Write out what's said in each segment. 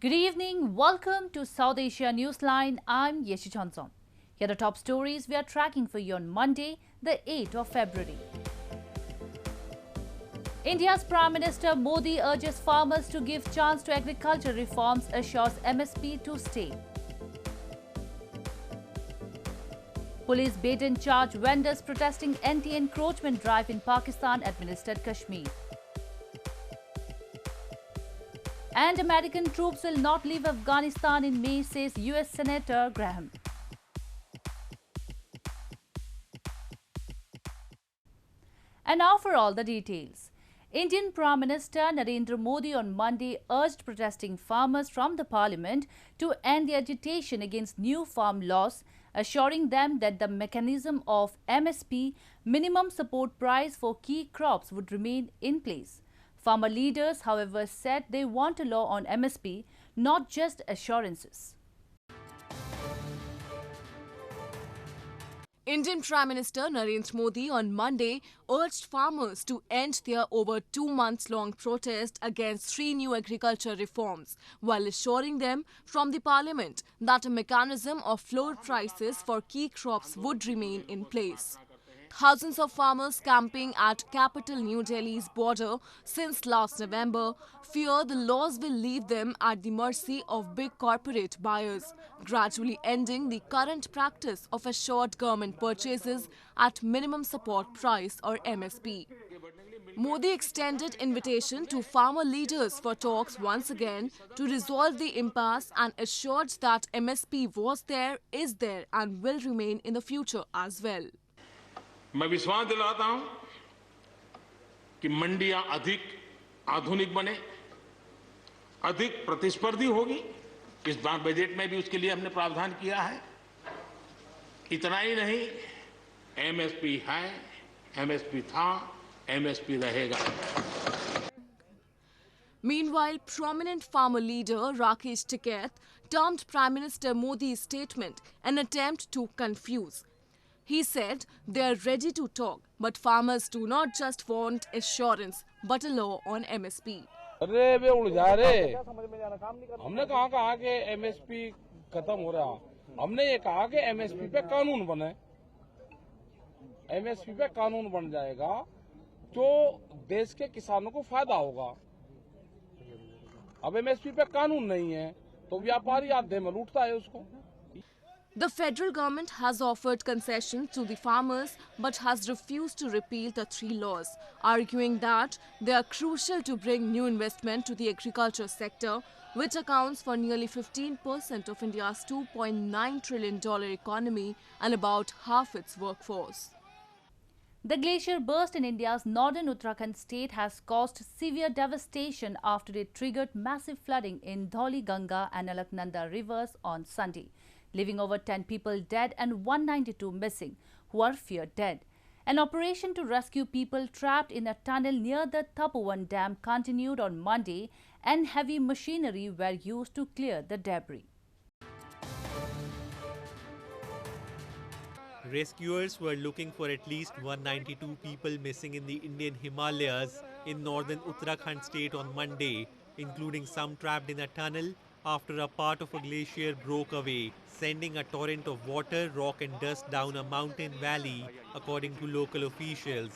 Good evening. Welcome to South Asia Newsline. I'm Yeshi Johnson. Here are the top stories we are tracking for you on Monday, the 8th of February. India's Prime Minister Modi urges farmers to give chance to agriculture reforms, assures MSP to stay. Police beat and charge vendors protesting anti-encroachment drive in Pakistan-administered Kashmir. And American troops will not leave Afghanistan in May, says US Senator Graham. And now for all the details. Indian Prime Minister Narendra Modi on Monday urged protesting farmers from the parliament to end the agitation against new farm laws, assuring them that the mechanism of MSP, minimum support price for key crops, would remain in place. Farmer leaders, however, said they want a law on MSP, not just assurances. Indian Prime Minister Narendra Modi on Monday urged farmers to end their over 2 months long protest against 3 new agriculture reforms, while assuring them from the parliament that a mechanism of floor prices for key crops would remain in place. Thousands of farmers camping at capital New Delhi's border since last November fear the laws will leave them at the mercy of big corporate buyers, gradually ending the current practice of assured government purchases at minimum support price or MSP. Modi extended invitation to farmer leaders for talks once again to resolve the impasse and assured that MSP was there, is there and will remain in the future as well. मैं विश्वास दिलाता हूं कि मंडियां अधिक आधुनिक बने, अधिक प्रतिस्पर्धी होगी। इस बार बजट में भी उसके लिए हमने प्रावधान किया है। इतना ही नहीं, एमएसपी है, एमएसपी था, एमएसपी रहेगा। Meanwhile, prominent farmer leader Rakesh Tikait termed Prime Minister Modi's statement an attempt to confuse. He said they are ready to talk, but farmers do not just want assurance, but a law on MSP. अरे वे उलझा रहे, हमने कहा कि MSP खत्म हो रहा, हमने ये कहा कि MSP पे कानून बने, MSP पे कानून बन जाएगा तो देश के किसानों को फायदा होगा। अब MSP पे कानून नहीं है तो व्यापारी आधे में लूटता है उसको। The federal government has offered concession to the farmers but has refused to repeal the 3 laws, arguing that they are crucial to bring new investment to the agriculture sector, which accounts for nearly 15% of India's $2.9 trillion economy and about half its workforce. The glacier burst in India's northern Uttarakhand state has caused severe devastation after it triggered massive flooding in Dhauli Ganga and Alaknanda rivers on Sunday, leaving over 10 people dead and 192 missing, who are feared dead. An operation to rescue people trapped in a tunnel near the Tapovan Dam continued on Monday, and heavy machinery were used to clear the debris. Rescuers were looking for at least 192 people missing in the Indian Himalayas in northern Uttarakhand state on Monday, including some trapped in a tunnel after a part of a glacier broke away, sending a torrent of water, rock and dust down a mountain valley, according to local officials.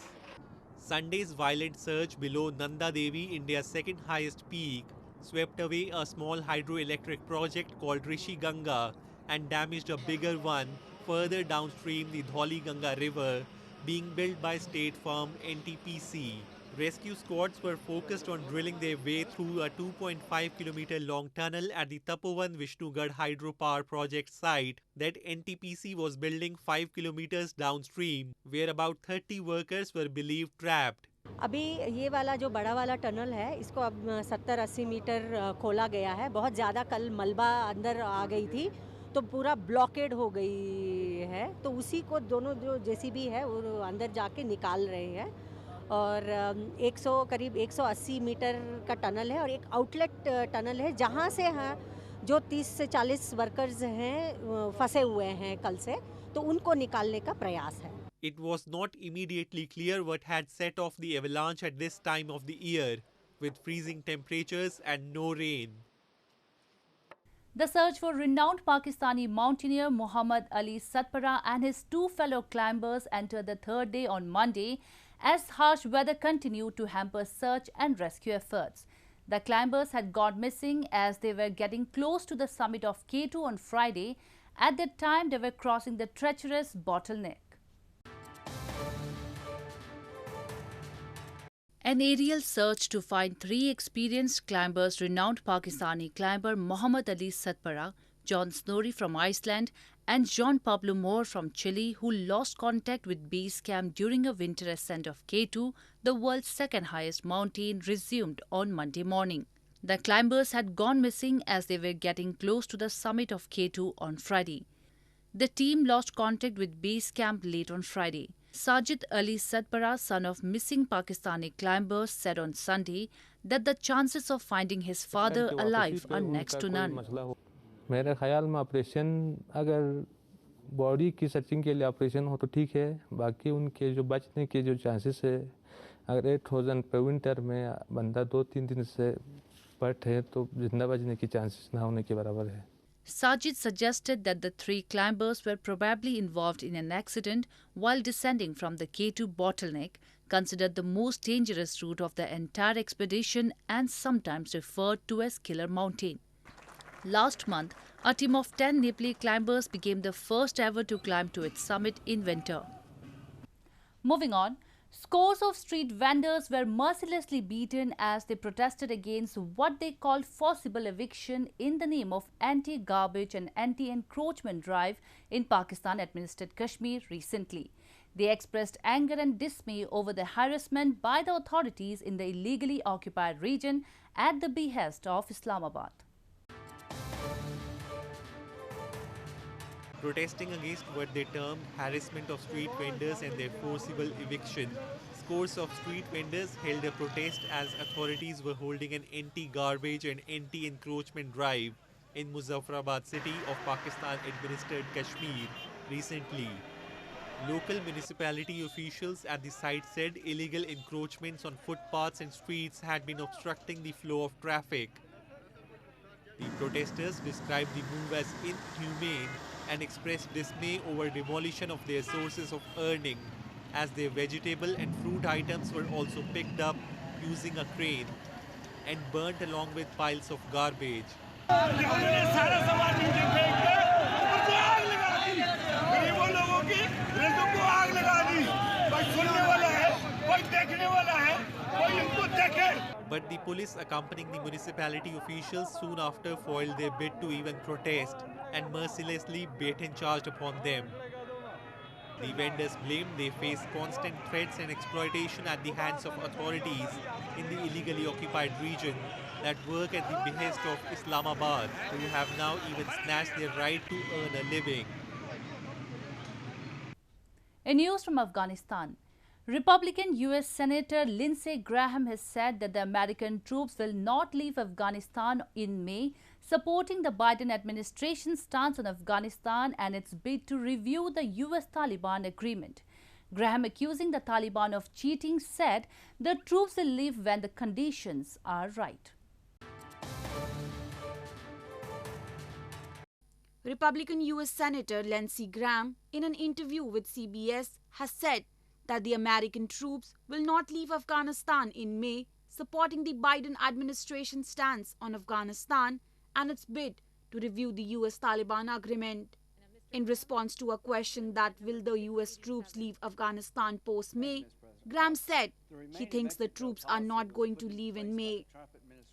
Sunday's violent surge below Nanda Devi, India's second highest peak, swept away a small hydroelectric project called Rishi Ganga and damaged a bigger one further downstream the Dhauli Ganga river, being built by state firm NTPC. Rescue squads were focused on drilling their way through a 2.5-kilometer long tunnel at the Tapovan Vishnugarh hydropower project site that NTPC was building 5 kilometers downstream, where about 30 workers were believed trapped. अभी ये वाला जो बड़ा वाला tunnel है इसको अब 70-80 metre खोला गया है। बहुत ज़्यादा कल मलबा अंदर आ गई थी तो पूरा ब्लॉकेड हो गई है, तो उसी को दोनों जो जेसीबी है वो अंदर जाके निकाल रहे हैं। और करीब 180 मीटर का टनल है और एक आउटलेट टनल है जहां से जो 30 से 40 वर्कर्स हैं फंसे हुए हैं कल से, तो उनको निकालने का प्रयास है। It was not immediately clear what had set off the avalanche at this time of the year, with freezing temperatures and no rain. The search for renowned Pakistani mountaineer Muhammad Ali Satpara and his two fellow climbers entered the third day on Monday as harsh weather continued to hamper search and rescue efforts. The climbers had gone missing as they were getting close to the summit of K2 on Friday. At that time, they were crossing the treacherous bottleneck. An aerial search to find three experienced climbers, renowned Pakistani climber Muhammad Ali Satpara, John Snorri from Iceland, and Jean Pablo Moore from Chile, who lost contact with base camp during a winter ascent of K2, the world's second highest mountain, resumed on Monday morning. The climbers had gone missing as they were getting close to the summit of K2 on Friday. The team lost contact with base camp late on Friday. Sajid Ali Satpara, son of missing Pakistani climbers, said on Sunday that the chances of finding his father alive are next to none. मेरे ख्याल में operation अगर body की searching के लिए operation हो तो ठीक है, बाकी उनके जो बचने के जो चांसेस है, अगर 8000 पे विंटर में बंदा 2-3 दिन से बट है तो जिंदा बचने की चांसेस ना होने के बराबर है. Sajid suggested that the three climbers were probably involved in an accident while descending from the K2 bottleneck, considered the most dangerous route of the entire expedition and sometimes referred to as Killer Mountain. Last month, a team of 10 Nepali climbers became the first ever to climb to its summit in winter. Moving on, scores of street vendors were mercilessly beaten as they protested against what they called forcible eviction in the name of anti-garbage and anti-encroachment drive in Pakistan-administered Kashmir recently. They expressed anger and dismay over the harassment by the authorities in the illegally occupied region at the behest of Islamabad. Protesting against what they termed harassment of street vendors and their forcible eviction, scores of street vendors held a protest as authorities were holding an anti-garbage and anti-encroachment drive in Muzaffarabad city of Pakistan-administered Kashmir recently. Local municipality officials at the site said illegal encroachments on footpaths and streets had been obstructing the flow of traffic. The protesters described the move as inhumane and expressed dismay over demolition of their sources of earning, as their vegetable and fruit items were also picked up using a crane and burnt along with piles of garbage. But the police accompanying the municipality officials soon after foiled their bid to even protest and mercilessly bait and charged upon them. The vendors claimed they face constant threats and exploitation at the hands of authorities in the illegally occupied region that work at the behest of Islamabad, who have now even snatched their right to earn a living. In news from Afghanistan, Republican U.S. Senator Lindsey Graham has said that the American troops will not leave Afghanistan in May, supporting the Biden administration's stance on Afghanistan and its bid to review the U.S.-Taliban agreement. Graham, accusing the Taliban of cheating, said the troops will leave when the conditions are right. Republican U.S. Senator Lindsey Graham, in an interview with CBS, has said that the American troops will not leave Afghanistan in May, supporting the Biden administration's stance on Afghanistan and its bid to review the U.S.-Taliban agreement. In response to a question that will the U.S. troops leave Afghanistan post-May, Graham said he thinks the troops are not going to leave in May.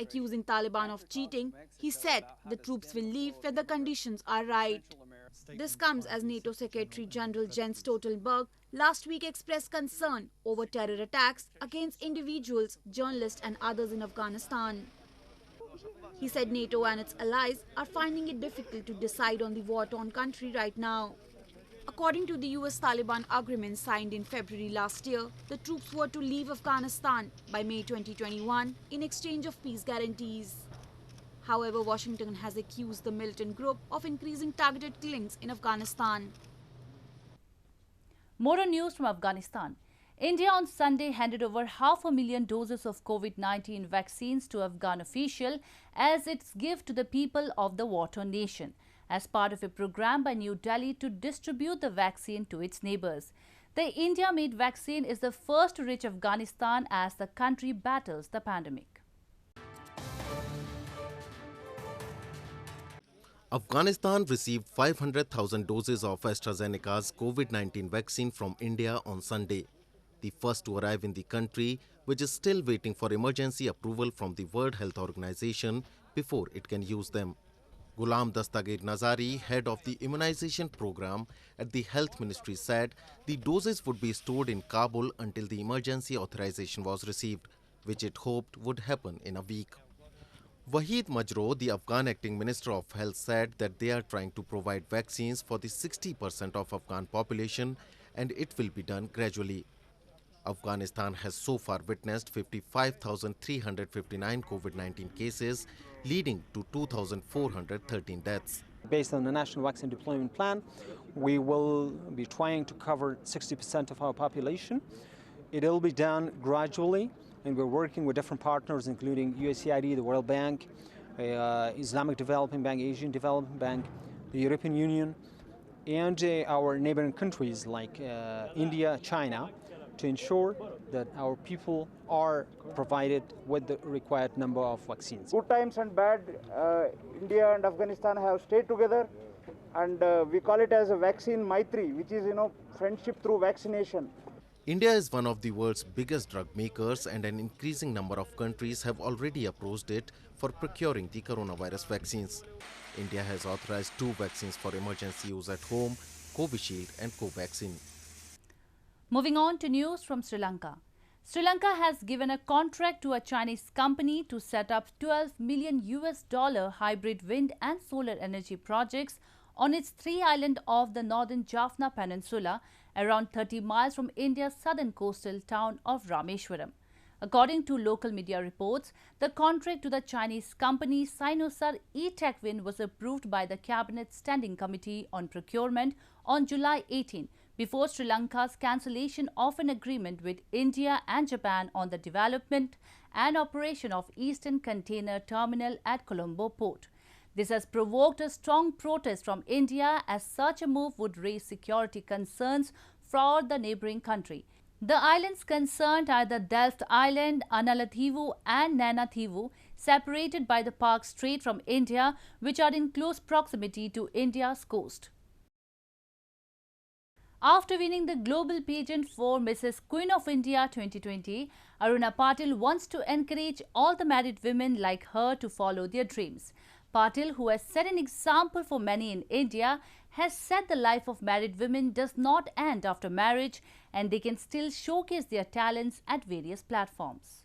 Accusing Taliban of cheating, he said the troops will leave when the conditions are right. This comes as NATO Secretary General Jens Stoltenberg last week expressed concern over terror attacks against individuals, journalists and others in Afghanistan. He said NATO and its allies are finding it difficult to decide on the war-torn country right now. According to the US-Taliban agreement signed in February last year, the troops were to leave Afghanistan by May 2021 in exchange of peace guarantees. However, Washington has accused the militant group of increasing targeted killings in Afghanistan. More on news from Afghanistan. India on Sunday handed over 500,000 doses of COVID-19 vaccines to Afghan officials as its gift to the people of the war-torn nation, as part of a program by New Delhi to distribute the vaccine to its neighbours. The India-made vaccine is the first to reach Afghanistan as the country battles the pandemic. Afghanistan received 500,000 doses of AstraZeneca's COVID-19 vaccine from India on Sunday, the first to arrive in the country, which is still waiting for emergency approval from the World Health Organization before it can use them. Ghulam Dastagir Nazari, head of the immunization program at the Health Ministry, said the doses would be stored in Kabul until the emergency authorization was received, which it hoped would happen in a week. Wahid Majroh, the Afghan acting Minister of Health, said that they are trying to provide vaccines for the 60% of Afghan population and it will be done gradually. Afghanistan has so far witnessed 55,359 COVID-19 cases, leading to 2,413 deaths. Based on the National Vaccine Deployment Plan, we will be trying to cover 60% of our population. It will be done gradually, and we're working with different partners, including USAID, the World Bank, Islamic Development Bank, Asian Development Bank, the European Union, and our neighboring countries like India, China, to ensure that our people are provided with the required number of vaccines. Good times and bad, India and Afghanistan have stayed together, and we call it as a vaccine Maitri, which is, friendship through vaccination. India is one of the world's biggest drug makers, and an increasing number of countries have already approached it for procuring the coronavirus vaccines. India has authorized 2 vaccines for emergency use at home, Covishield and Covaxin. Moving on to news from Sri Lanka. Sri Lanka has given a contract to a Chinese company to set up $12 million hybrid wind and solar energy projects on its 3-island of the northern Jaffna Peninsula, around 30 miles from India's southern coastal town of Rameswaram. According to local media reports, the contract to the Chinese company Sinosar eTechWind was approved by the Cabinet Standing Committee on Procurement on July 18, before Sri Lanka's cancellation of an agreement with India and Japan on the development and operation of Eastern Container Terminal at Colombo Port. This has provoked a strong protest from India, as such a move would raise security concerns for the neighbouring country. The islands concerned are the Delft Island, Analathivu and Nanathivu, separated by the Park Strait from India, which are in close proximity to India's coast. After winning the global pageant for Mrs. Queen of India 2020, Aruna Patil wants to encourage all the married women like her to follow their dreams. Patil, who has set an example for many in India, has said the life of married women does not end after marriage and they can still showcase their talents at various platforms.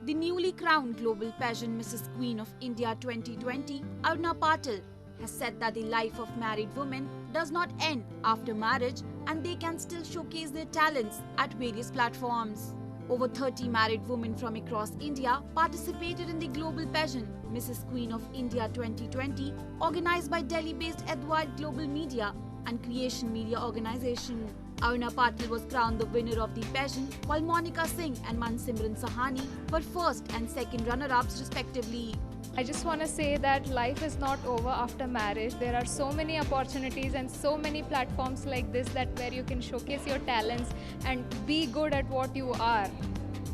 The newly crowned global pageant Mrs. Queen of India 2020, Aruna Patil, has said that the life of married women does not end after marriage and they can still showcase their talents at various platforms. Over 30 married women from across India participated in the global pageant Mrs. Queen of India 2020, organized by Delhi-based Edward Global Media and Creation Media Organization. Aruna Patil was crowned the winner of the pageant, while Monica Singh and Mansimran Sahani were first and second runner-ups respectively. I just want to say that life is not over after marriage. There are so many opportunities and so many platforms like this where you can showcase your talents and be good at what you are.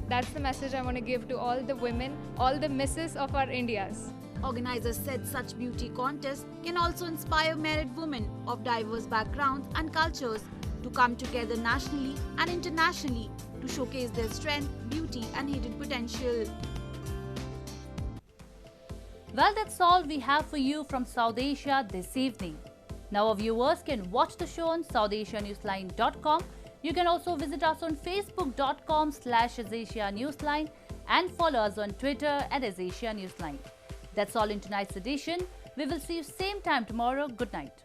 That's the message I want to give to all the women, all the misses of our Indias. Organizers said such beauty contests can also inspire married women of diverse backgrounds and cultures to come together nationally and internationally to showcase their strength, beauty and hidden potential. Well, that's all we have for you from South Asia this evening. Now our viewers can watch the show on SouthAsiaNewsline.com. You can also visit us on Facebook.com/AsAsiaNewsline and follow us on Twitter @AsAsiaNewsline. That's all in tonight's edition. We will see you same time tomorrow. Good night.